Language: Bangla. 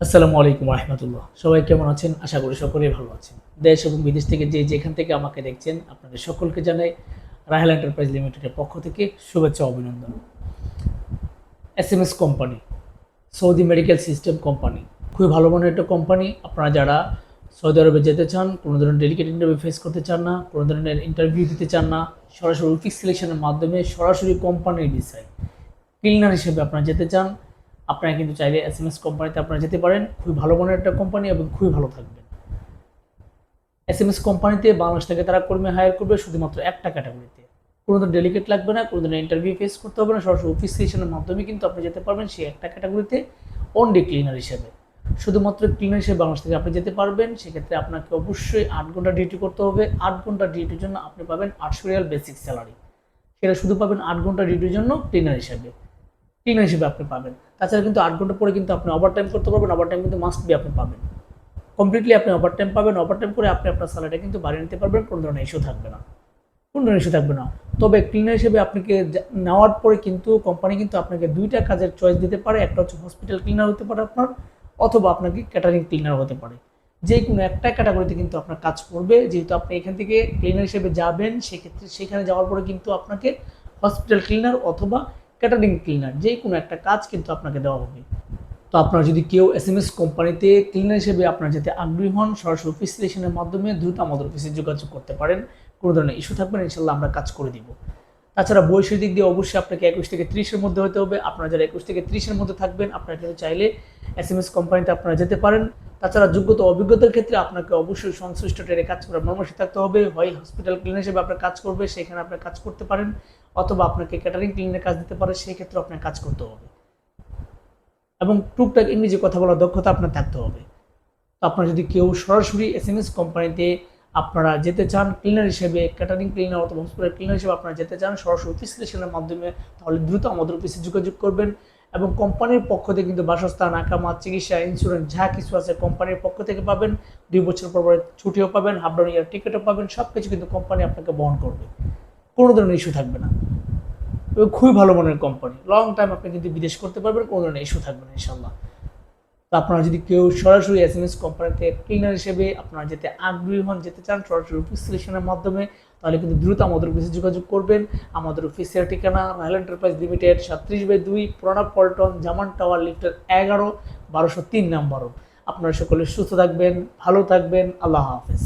আসসালামু আলাইকুম রহমতুল্লাহ। সবাই কেমন আছেন? আশা করি সকলেই ভালো আছেন। দেশ এবং বিদেশ থেকে যেখান থেকে আমাকে দেখছেন, আপনাদের সকলকে জানাই রাহেল এন্টারপ্রাইজ লিমিটেডের পক্ষ থেকে শুভেচ্ছা ও অভিনন্দন। SMS company, Saudi medical system company, খুবই ভালো মানের একটা কোম্পানি। আপনারা যারা সৌদি আরবে যেতে চান, কোনো ধরনের ডেলিকেট ইন্টারভিউ ফেস করতে চান না, কোনো ধরনের ইন্টারভিউ দিতে চান না, সরাসরি অফিস সিলেকশনের মাধ্যমে সরাসরি কোম্পানির বিষয় ক্লিনার হিসেবে আপনারা যেতে চান, আপনারা কিন্তু চাইলে এসএমএস কোম্পানিতে আপনারা যেতে পারেন। খুবই ভালো মানের একটা কোম্পানি এবং খুবই ভালো থাকবেন। এসএমএস কোম্পানিতে বাংলাদেশ থেকে তারা কর্মী হায়ার করবে শুধুমাত্র একটা ক্যাটাগরিতে। কোনো ধরনের ডেলিকেট লাগবে না, কোনো ধরনের ইন্টারভিউ ফেস করতে হবে না, সরাসরি অফিস সিলেকশনের মাধ্যমে কিন্তু আপনি যেতে পারবেন সেই একটা ক্যাটাগরিতে অনলি ক্লিনার হিসেবে। শুধুমাত্র ক্লিনার হিসেবে বাংলাদেশ থেকে আপনি যেতে পারবেন। সেক্ষেত্রে আপনাকে অবশ্যই 8 ঘন্টা ডিউটি করতে হবে। 8 ঘন্টা ডিউটির জন্য আপনি পাবেন 800 রিয়াল বেসিক স্যালারি। সেটা শুধু পাবেন 8 ঘন্টা ডিউটির জন্য ক্লিনার হিসেবে। ক্লিনার হিসেবে আপনি পাবেন। তাছাড়া কিন্তু 8 ঘন্টা পরে কিন্তু আপনি ওভার টাইম করতে পারবেন। ওভার টাইম কিন্তু মাস্ট বি আপনি পাবেন। কমপ্লিটলি আপনি ওভার টাইম পাবেন। ওভার টাইম করে আপনি আপনার স্যালারিটা কিন্তু বাড়িয়ে নিতে পারবেন। কোনো ধরনের ইস্যু থাকবে না। কোনো ধরনের ইস্যু থাকবে না। তবে ক্লিনার হিসেবে আপনাকে নেওয়ার পরে কিন্তু কোম্পানি কিন্তু আপনাকে 2টা কাজের চয়েস দিতে পারে। একটা হচ্ছে হসপিটাল ক্লিনার হতে পারে আপনার, অথবা আপনাকে ক্যাটারিং ক্লিনার হতে পারে। যে কোনো একটা ক্যাটাগরিতে কিন্তু আপনার কাজ করবে। যেহেতু আপনি এখান থেকে ক্লিনার হিসেবে যাবেন, সেক্ষেত্রে সেখানে যাওয়ার পরে কিন্তু আপনাকে হসপিটাল ক্লিনার অথবা ক্যাটারিং ক্লিনার যে কোনো একটা কাজ কিন্তু আপনাকে দেওয়া হবে। তো আপনারা যদি কেউ এসএমএস কোম্পানিতে ক্লিনার হিসেবে আপনারা যেতে আগ্রহী হন, সরাসরি অফিস সিলেকশনের মাধ্যমে দ্রুত আমাদের অফিসে যোগাযোগ করতে পারেন। কোনো ধরনের ইস্যু থাকবে না, ইনশাল্লাহ আমরা কাজ করে দিব। তাছাড়া বয়সের দিক দিয়ে অবশ্যই আপনাকে 21 থেকে 30-এর মধ্যে হতে হবে। আপনারা যারা 21 থেকে 30-এর মধ্যে থাকবেন, আপনারা কিন্তু চাইলে এসএমএস কোম্পানিতে আপনারা যেতে পারেন। তাছাড়া যোগ্যতা অভিজ্ঞতার ক্ষেত্রে আপনাকে অবশ্যই সংশ্লিষ্ট ট্রেডে কাজ করার মর্মসী থাকতে হবে। হয় হসপিটাল ক্লিনার হিসেবে আপনার কাজ করবে, সেখানে আপনার কাজ করতে পারেন, অথবা আপনাকে ক্যাটারিং ক্লিনের কাজ দিতে পারে, সেই ক্ষেত্রে আপনার কাজ করতে হবে। এবং টুকটাক ইংরেজি কথা বলার দক্ষতা আপনার থাকতে হবে। তো আপনারা যদি কেউ সরাসরি এসএমএস কোম্পানিতে আপনারা যেতে চান ক্লিনার হিসেবে, ক্যাটারিং ক্লিনার অথবা হসপিটাল ক্লিনার হিসেবে আপনারা যেতে চান সরাসরি অফিস সিলেকশনের মাধ্যমে, তাহলে দ্রুত আমাদের অফিসে যোগাযোগ করবেন। এবং কোম্পানির পক্ষ থেকে কিন্তু বাসস্থান, আকামা, চিকিৎসা, ইন্স্যুরেন্স যা কিছু আছে কোম্পানির পক্ষ থেকে পাবেন। 2 বছর পর ছুটিও পাবেন, হাফ ডাউন ইয়ার টিকিটও পাবেন। সব কিছু কিন্তু কোম্পানি আপনাকে বহন করবে। কোনো ধরনের ইস্যু থাকবে না। এবং খুবই ভালো মানের কোম্পানি, লং টাইম আপনি কিন্তু বিদেশ করতে পারবেন, কোনো ধরনের ইস্যু থাকবে না ইনশাল্লাহ। তো আপনারা যদি কেউ সরাসরি এসএমএস কোম্পানিতে ক্লিনার হিসেবে আপনারা যেতে আগ্রহী হন, যেতে চান সরাসরি অফিস সিলেকশনের মাধ্যমে, তাহলে কিন্তু দ্রুত আমাদের অফিসে যোগাযোগ করবেন। আমাদের অফিসের ঠিকানা রাহেল এন্টারপ্রাইজ লিমিটেড, 37/2 প্রণব পল্টন, জামান টাওয়ার, লিফটের 11, 1203 নম্বর। আপনারা সকলে সুস্থ থাকবেন, ভালো থাকবেন। আল্লাহ হাফেজ।